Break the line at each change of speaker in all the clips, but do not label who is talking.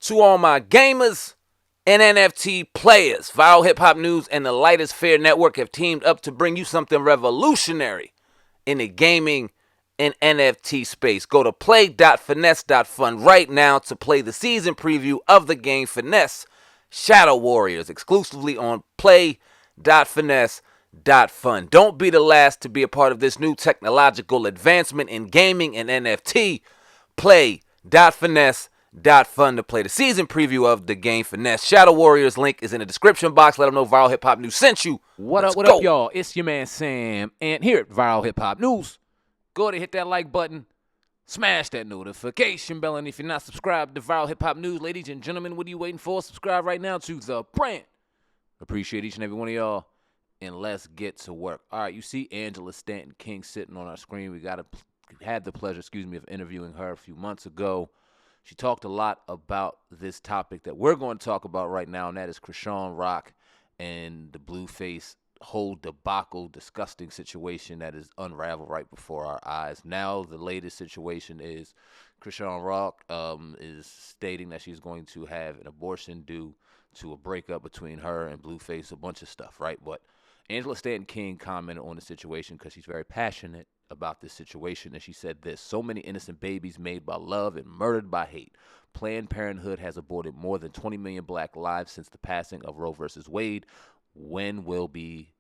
To all my gamers and NFT players, Viral Hip Hop News and the Lightest Fair Network have teamed up to bring you something revolutionary in the gaming and NFT space. Go to play.finesse.fun right now to play the season preview of the game Finesse Shadow Warriors exclusively on play.finesse.fun. Don't be the last to be a part of this new technological advancement in gaming and NFT. Play.finesse.fun to play the season preview of the game Finesse Shadow Warriors. Link is in the description box. Let them know Viral Hip Hop News sent you.
What
Let's
up,
go.
y'all? It's your man Sam, and here at Viral Hip Hop News, go ahead and hit that like button, smash that notification bell, and if you're not subscribed to Viral Hip Hop News, ladies and gentlemen, what are you waiting for? Subscribe right now to the brand. Appreciate each and every one of y'all, and let's get to work. All right, you see Angela Stanton King sitting on our screen. We had the pleasure, of interviewing her a few months ago. She talked a lot about this topic that we're going to talk about right now, and that is Chrisean Rock and the Blueface whole debacle, disgusting situation that is unraveled right before our eyes. Now the latest situation is Chrisean Rock is stating that she's going to have an abortion due to a breakup between her and Blueface, a bunch of stuff, right? But Angela Stanton King commented on the situation because she's very passionate about this situation, and she said this: so many innocent babies made by love and murdered by hate. Planned Parenthood has aborted more than 20 million black lives since the passing of Roe versus Wade. When will be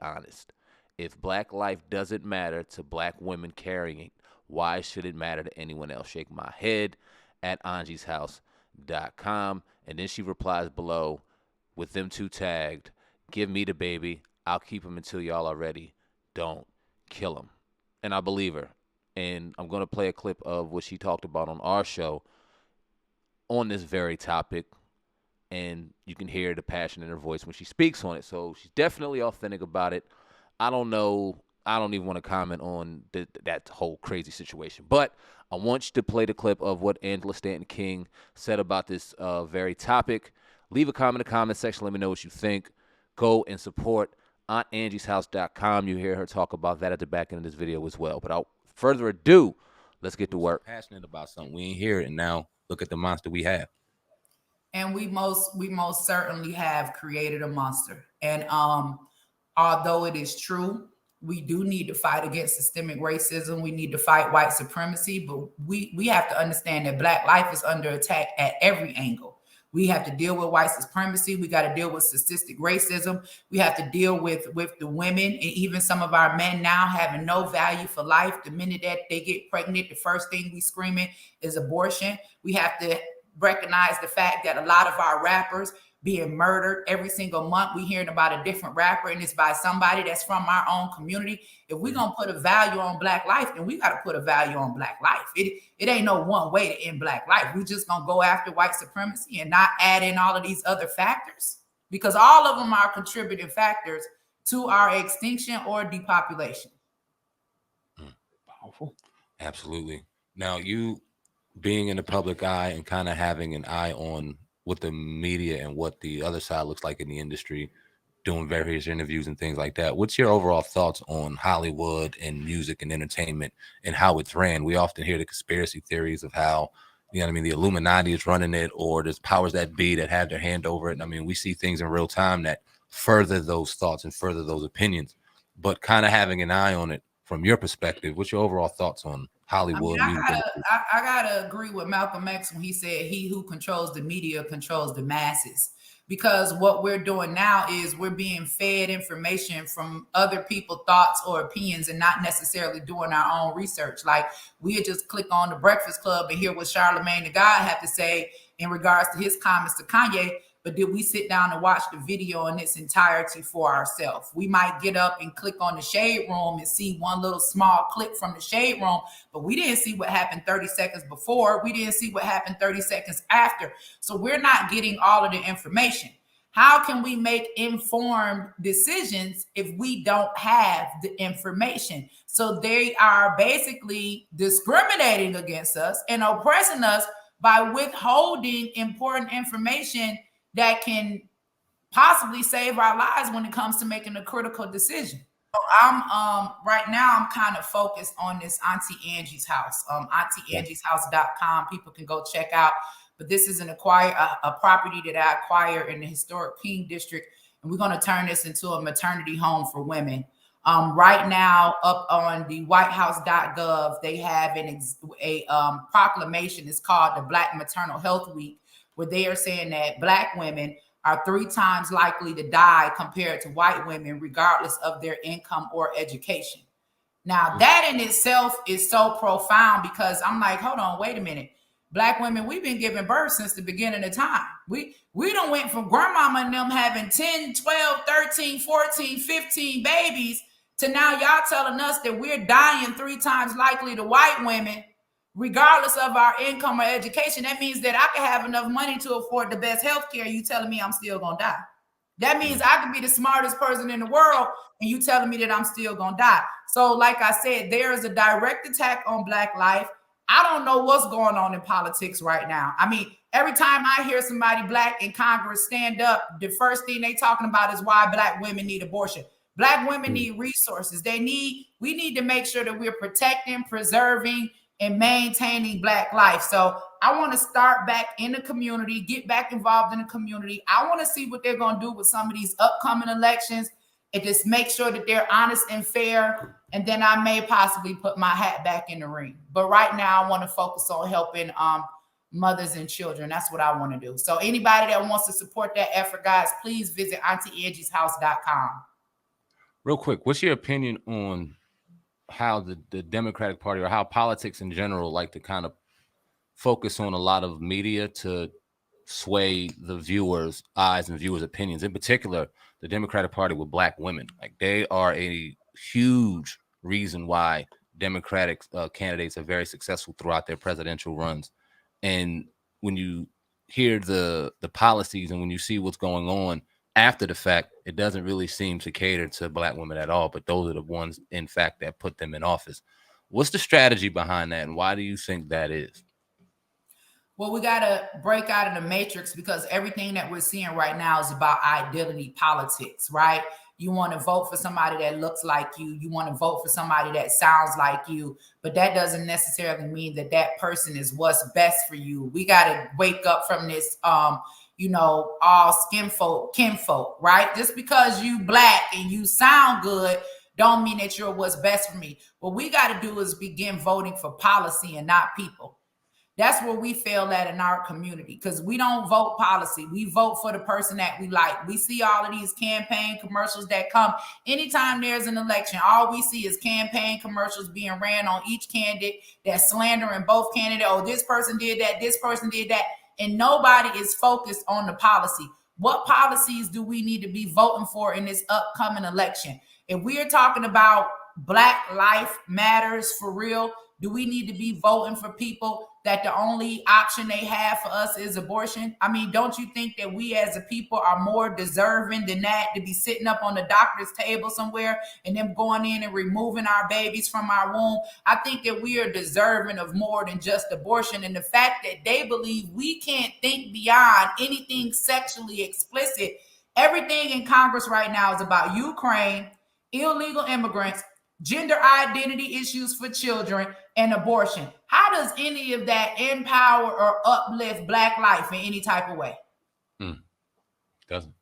honest? If black life doesn't matter to black women carrying, why should it matter to anyone else? Shake my head at anjieshouse.com. And then she replies below with them two tagged, give me the baby. I'll keep him until y'all are ready. Don't kill him. And I believe her. And I'm going to play a clip of what she talked about on our show on this very topic. And you can hear the passion in her voice when she speaks on it. So she's definitely authentic about it. I don't know. I don't even want to comment on that whole crazy situation. But I want you to play the clip of what Angela Stanton King said about this very topic. Leave a comment in the comment section. Let me know what you think. Go and support AuntAngie'sHouse.com. You hear her talk about that at the back end of this video as well. But without further ado, let's get to work.
Passionate about something. We ain't hear it, and now look at the monster we have.
And we most certainly have created a monster. And although it is true, we do need to fight against systemic racism. We need to fight white supremacy, but we have to understand that black life is under attack at every angle. We have to deal with white supremacy. We got to deal with statistic racism. We have to deal with the women and even some of our men now having no value for life. The minute that they get pregnant, the first thing we screaming is abortion. We have to recognize the fact that a lot of our rappers being murdered every single month. We hearing about a different rapper, and it's by somebody that's from our own community. If we're gonna put a value on black life, then we got to put a value on black life. It ain't no one way to end black life. We just gonna go after white supremacy and not add in all of these other factors, because all of them are contributing factors to our extinction or depopulation.
Powerful. Absolutely. Now, you being in the public eye and kind of having an eye on what the media and what the other side looks like in the industry, doing various interviews and things like that. What's your overall thoughts on Hollywood and music and entertainment and how it's ran? We often hear the conspiracy theories of how, you know what I mean, the Illuminati is running it, or there's powers that be that have their hand over it. And I mean, we see things in real time that further those thoughts and further those opinions, but kind of having an eye on it from your perspective. What's your overall thoughts on Hollywood?
I gotta agree with Malcolm X when he said he who controls the media controls the masses, because what we're doing now is we're being fed information from other people's thoughts or opinions and not necessarily doing our own research. Like, we just click on the Breakfast Club and hear what Charlamagne the God had to say in regards to his comments to Kanye, but did we sit down and watch the video in its entirety for ourselves? We might get up and click on the Shade Room and see one little small clip from the Shade Room, but we didn't see what happened 30 seconds before. We didn't see what happened 30 seconds after. So we're not getting all of the information. How can we make informed decisions if we don't have the information? So they are basically discriminating against us and oppressing us by withholding important information that can possibly save our lives when it comes to making a critical decision. So I'm right now I'm kind of focused on this Auntie Angie's House. AuntieAngie'sHouse.com. People can go check out but this is a property that I acquired in the historic King District, and we're going to turn this into a maternity home for women. Right now, up on the whitehouse.gov, they have a proclamation. It's called the Black Maternal Health Week, where they are saying that Black women are 3 times likely to die compared to white women, regardless of their income or education. Now, that in itself is so profound, because I'm like, hold on, wait a minute. Black women, we've been giving birth since the beginning of time. We done went from grandmama and them having 10, 12, 13, 14, 15 babies to now y'all telling us that we're dying 3 times likely to white women, regardless of our income or education. That means that I can have enough money to afford the best health care. You telling me I'm still gonna die. That means I could be the smartest person in the world, and you telling me that I'm still gonna die. So like I said, there is a direct attack on Black life. I don't know what's going on in politics right now. I mean, every time I hear somebody Black in Congress stand up, the first thing they talking about is why Black women need abortion. Black women need resources. We need to make sure that we're protecting, preserving, and maintaining Black life. So I want to start back in the community, get back involved in the community. I want to see what they're going to do with some of these upcoming elections, and just make sure that they're honest and fair. And then I may possibly put my hat back in the ring. But right now I want to focus on helping mothers and children. That's what I want to do. So anybody that wants to support that effort, guys, please visit AuntieAngie'sHouse.com.
Real quick, what's your opinion on how the Democratic Party, or how politics in general, like to kind of focus on a lot of media to sway the viewers' eyes and viewers' opinions? In particular, the Democratic Party with Black women. Like, they are a huge reason why Democratic candidates are very successful throughout their presidential runs. And when you hear the policies and when you see what's going on after the fact, it doesn't really seem to cater to Black women at all, but those are the ones, in fact, that put them in office. What's the strategy behind that, and why do you think that is?
Well, we got to break out of the matrix, because everything that we're seeing right now is about identity politics, right? You want to vote for somebody that looks like you. You want to vote for somebody that sounds like you, but that doesn't necessarily mean that that person is what's best for you. We got to wake up from this, all kinfolk, right? Just because you Black and you sound good don't mean that you're what's best for me. What we got to do is begin voting for policy and not people. That's where we fail at in our community, because we don't vote policy. We vote for the person that we like. We see all of these campaign commercials that come anytime there's an election. All we see is campaign commercials being ran on each candidate that's slandering both candidates. Oh, this person did that. This person did that. And nobody is focused on the policy. What policies do we need to be voting for in this upcoming election? If we are talking about Black life matters for real, do we need to be voting for people that the only option they have for us is abortion? I mean, don't you think that we as a people are more deserving than that, to be sitting up on the doctor's table somewhere and them going in and removing our babies from our womb? I think that we are deserving of more than just abortion. And the fact that they believe we can't think beyond anything sexually explicit. Everything in Congress right now is about Ukraine, illegal immigrants, gender identity issues for children, and abortion. How does any of that empower or uplift Black life in any type of way?
Doesn't.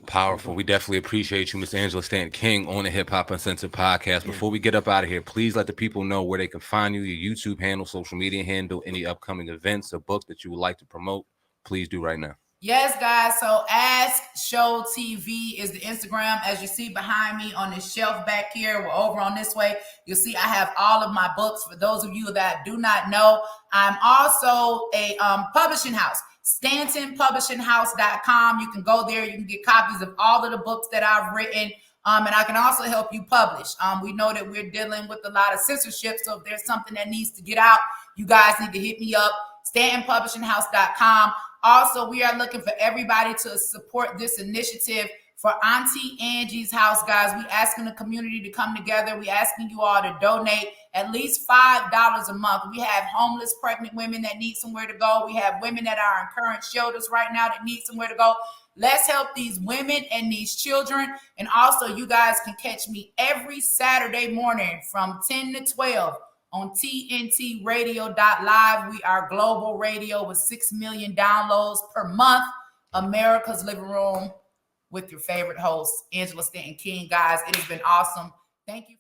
Powerful. We definitely appreciate you, Miss Angela Stanton King, on the Hip Hop Uncensored podcast. Before we get up out of here, please let the people know where they can find you, your YouTube handle, social media handle, any upcoming events or books that you would like to promote. Please do right now.
Yes, guys. So Ask Show TV is the Instagram. As you see behind me on this shelf back here, we're over on this way. You'll see I have all of my books. For those of you that do not know, I'm also a publishing house. StantonPublishingHouse.com. You can go there. You can get copies of all of the books that I've written. And I can also help you publish. We know that we're dealing with a lot of censorship. So if there's something that needs to get out, you guys need to hit me up. StantonPublishingHouse.com. Also, we are looking for everybody to support this initiative for Auntie Angie's House, guys. We asking the community to come together. We asking you all to donate at least $5 a month. We have homeless pregnant women that need somewhere to go. We have women that are in current shelters right now that need somewhere to go. Let's help these women and these children. And also, you guys can catch me every Saturday morning from 10 to 12 on TNTradio.live. We are global radio with 6 million downloads per month. America's Living Room with your favorite host, Angela Stanton King. Guys, it has been awesome. Thank you.